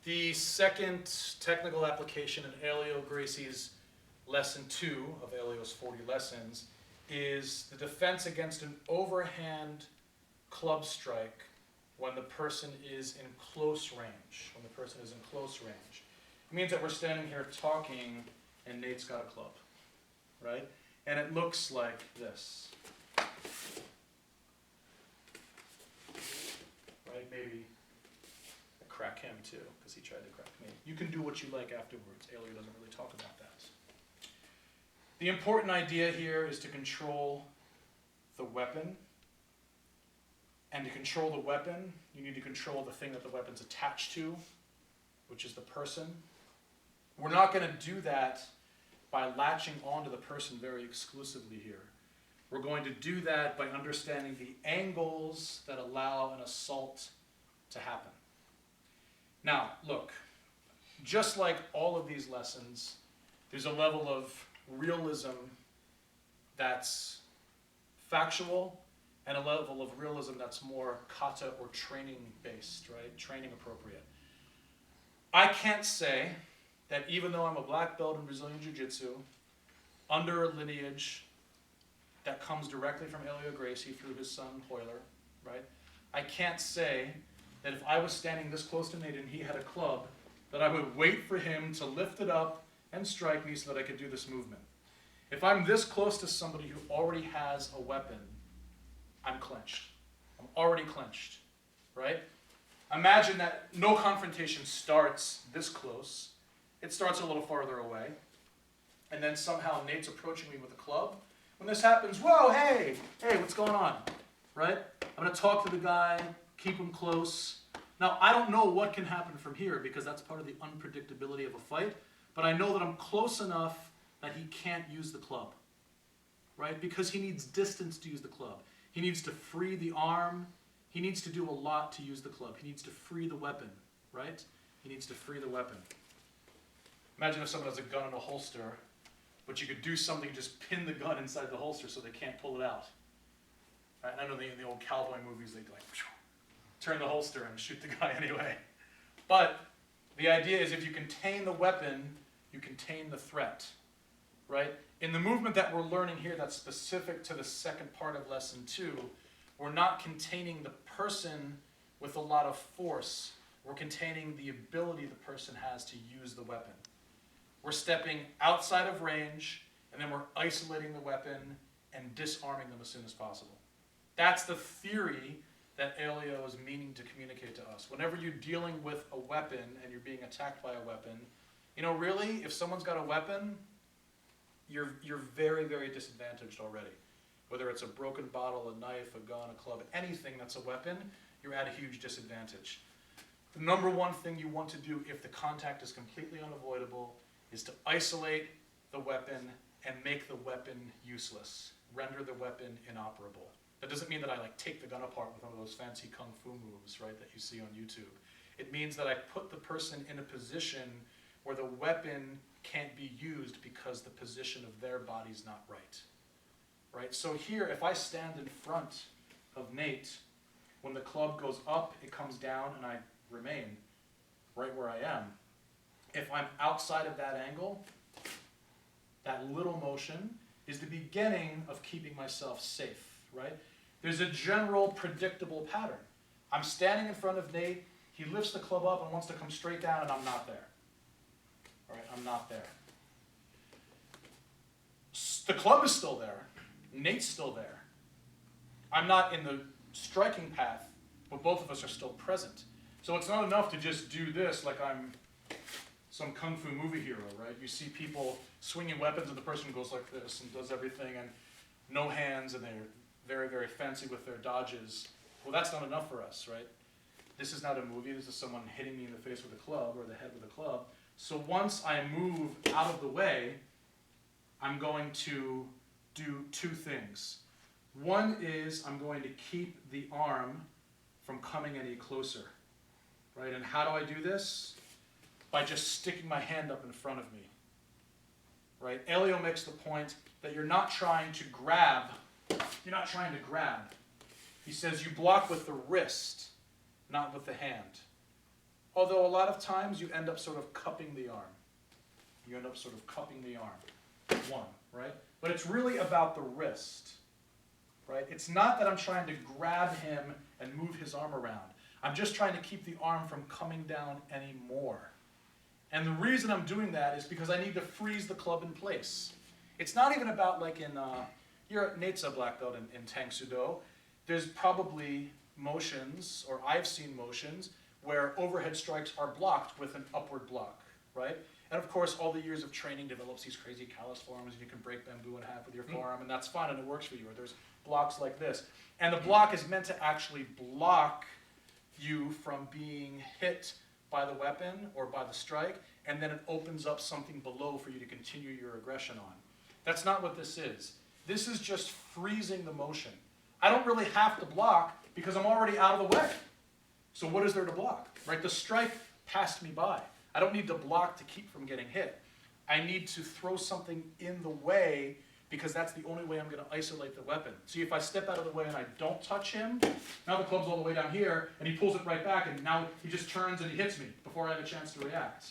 The second technical application in Helio Gracie's lesson 2 of Helio's 40 lessons is the defense against an overhand club strike when the person is in close range. When the person is in close range. It means that we're standing here talking and Nate's got a club, right? And it looks like this. Right? Maybe crack him too, because he tried to crack me. You can do what you like afterwards. Helio doesn't really talk about that. The important idea here is to control the weapon. And to control the weapon, you need to control the thing that the weapon's attached to, which is the person. We're not going to do that by latching onto the person very exclusively here. We're going to do that by understanding the angles that allow an assault to happen. Now, look, just like all of these lessons, there's a level of realism that's factual and a level of realism that's more kata or training based, right? Training appropriate. I can't say that even though I'm a black belt in Brazilian Jiu-jitsu, under a lineage that comes directly from Helio Gracie through his son Hoyler, right? I can't say that if I was standing this close to Nate and he had a club, that I would wait for him to lift it up and strike me so that I could do this movement. If I'm this close to somebody who already has a weapon, I'm clenched. I'm already clenched, right? Imagine that no confrontation starts this close. It starts a little farther away. And then somehow Nate's approaching me with a club. When this happens, whoa, hey, what's going on, right? I'm going to talk to the guy, keep him close. Now, I don't know what can happen from here because that's part of the unpredictability of a fight, but I know that I'm close enough that he can't use the club, right? Because he needs distance to use the club. He needs to free the arm. He needs to do a lot to use the club. He needs to free the weapon, right? He needs to free the weapon. Imagine if someone has a gun in a holster, but you could do something, just pin the gun inside the holster so they can't pull it out. Right? And I know in the old cowboy movies, they'd like, turn the holster and shoot the guy anyway. But the idea is if you contain the weapon, you contain the threat, right? In the movement that we're learning here that's specific to the second part of lesson 2, we're not containing the person with a lot of force. We're containing the ability the person has to use the weapon. We're stepping outside of range, and then we're isolating the weapon and disarming them as soon as possible. That's the theory that Helio is meaning to communicate to us. Whenever you're dealing with a weapon and you're being attacked by a weapon, really, if someone's got a weapon, you're very, very disadvantaged already. Whether it's a broken bottle, a knife, a gun, a club, anything that's a weapon, you're at a huge disadvantage. The number one thing you want to do if the contact is completely unavoidable is to isolate the weapon and make the weapon useless, render the weapon inoperable. That doesn't mean that I take the gun apart with one of those fancy kung fu moves, right, that you see on YouTube. It means that I put the person in a position where the weapon can't be used because the position of their body's not right. Right? So here, if I stand in front of Nate, when the club goes up, it comes down, and I remain right where I am. If I'm outside of that angle, that little motion is the beginning of keeping myself safe, right? There's a general predictable pattern. I'm standing in front of Nate, he lifts the club up and wants to come straight down, and I'm not there. All right, I'm not there. The club is still there. Nate's still there. I'm not in the striking path, but both of us are still present. So it's not enough to just do this like I'm some kung fu movie hero, right? You see people swinging weapons and the person goes like this and does everything and no hands and they're very, very fancy with their dodges. Well, that's not enough for us, right? This is not a movie. This is someone hitting me in the face with a club or the head with a club. So once I move out of the way, I'm going to do two things. One is I'm going to keep the arm from coming any closer, right? And how do I do this? By just sticking my hand up in front of me, right? Helio makes the point that you're not trying to grab. You're not trying to grab. He says you block with the wrist, not with the hand. Although a lot of times you end up sort of cupping the arm. You end up sort of cupping the arm. One, right? But it's really about the wrist, right? It's not that I'm trying to grab him and move his arm around. I'm just trying to keep the arm from coming down anymore. And the reason I'm doing that is because I need to freeze the club in place. It's not even about like in, you're Nate's a black belt in Tang Soo Do. There's probably motions, or I've seen motions, where overhead strikes are blocked with an upward block, right? And of course, all the years of training develops these crazy callus forearms, and you can break bamboo in half with your forearm, and that's fine, and it works for you. Or there's blocks like this. And the block is meant to actually block you from being hit by the weapon or by the strike, and then it opens up something below for you to continue your aggression on. That's not what this is. This is just freezing the motion. I don't really have to block because I'm already out of the way. So what is there to block, right? The strike passed me by. I don't need to block to keep from getting hit. I need to throw something in the way because that's the only way I'm going to isolate the weapon. See, if I step out of the way and I don't touch him, now the club's all the way down here, and he pulls it right back, and now he just turns and he hits me before I have a chance to react.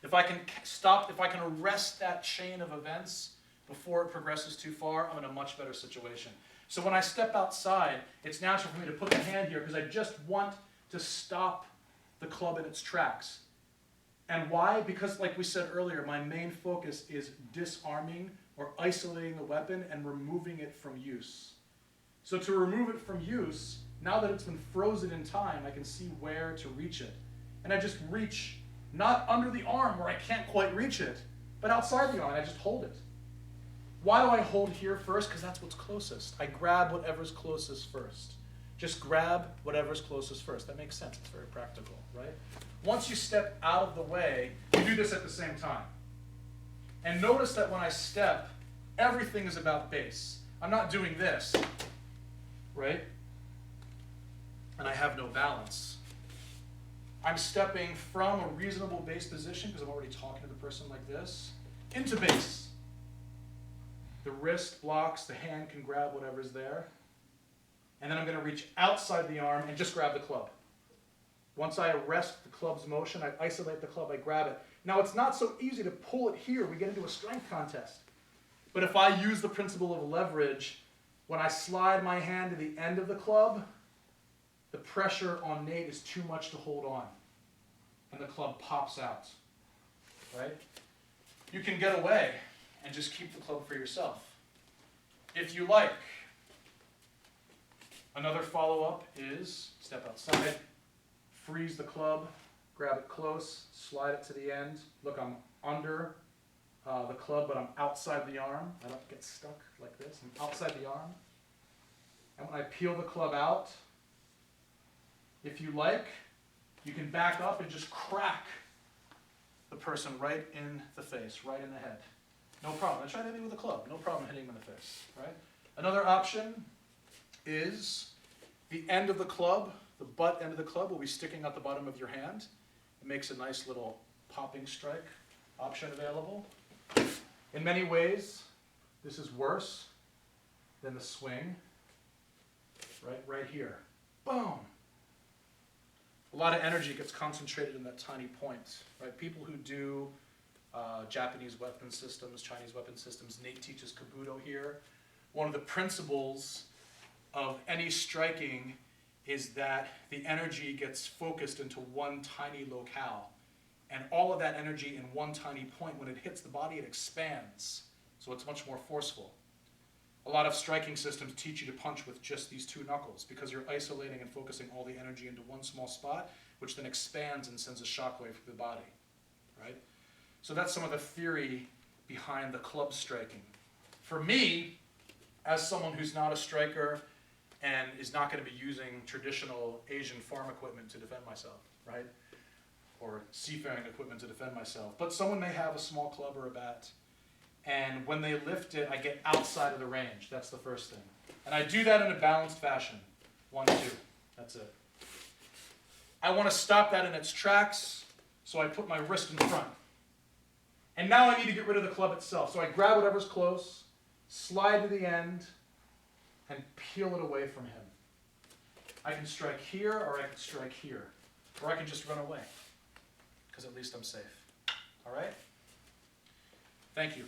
If I can stop, if I can arrest that chain of events before it progresses too far, I'm in a much better situation. So when I step outside, it's natural for me to put the hand here because I just want to stop the club in its tracks. And why? Because like we said earlier, my main focus is disarming or isolating the weapon and removing it from use. So to remove it from use, now that it's been frozen in time, I can see where to reach it. And I just reach, not under the arm where I can't quite reach it, but outside the arm, I just hold it. Why do I hold here first? Because that's what's closest. I grab whatever's closest first. Just grab whatever's closest first. That makes sense. It's very practical, right? Once you step out of the way, you do this at the same time. And notice that when I step, everything is about base. I'm not doing this, right? And I have no balance. I'm stepping from a reasonable base position, because I'm already talking to the person like this, into base. The wrist blocks, the hand can grab whatever's there. And then I'm going to reach outside the arm and just grab the club. Once I arrest the club's motion, I isolate the club, I grab it. Now it's not so easy to pull it here. We get into a strength contest. But if I use the principle of leverage, when I slide my hand to the end of the club, the pressure on Nate is too much to hold on. And the club pops out, right? You can get away and just keep the club for yourself. If you like. Another follow-up is step outside, freeze the club, grab it close, slide it to the end. Look, I'm under the club, but I'm outside the arm. I don't get stuck like this. I'm outside the arm. And when I peel the club out, if you like, you can back up and just crack the person right in the face, right in the head. No problem. Try to hit me with a club. No problem hitting him in the face, right? Another option is the end of the club, the butt end of the club will be sticking out the bottom of your hand. It makes a nice little popping strike option available. In many ways, this is worse than the swing. Right here. Boom. A lot of energy gets concentrated in that tiny point. Right? People who do Japanese weapon systems, Chinese weapon systems, Nate teaches Kabuto here. One of the principles of any striking is that the energy gets focused into one tiny locale. And all of that energy in one tiny point, when it hits the body, it expands. So it's much more forceful. A lot of striking systems teach you to punch with just these two knuckles because you're isolating and focusing all the energy into one small spot, which then expands and sends a shockwave through the body, right? So that's some of the theory behind the club striking. For me, as someone who's not a striker and is not going to be using traditional Asian farm equipment to defend myself, right? Or seafaring equipment to defend myself. But someone may have a small club or a bat, and when they lift it, I get outside of the range. That's the first thing. And I do that in a balanced fashion. 1, 2. That's it. I want to stop that in its tracks, so I put my wrist in front. And now I need to get rid of the club itself. So I grab whatever's close, slide to the end, and peel it away from him. I can strike here or I can strike here. or I can just run away, because at least I'm safe. All right? Thank you.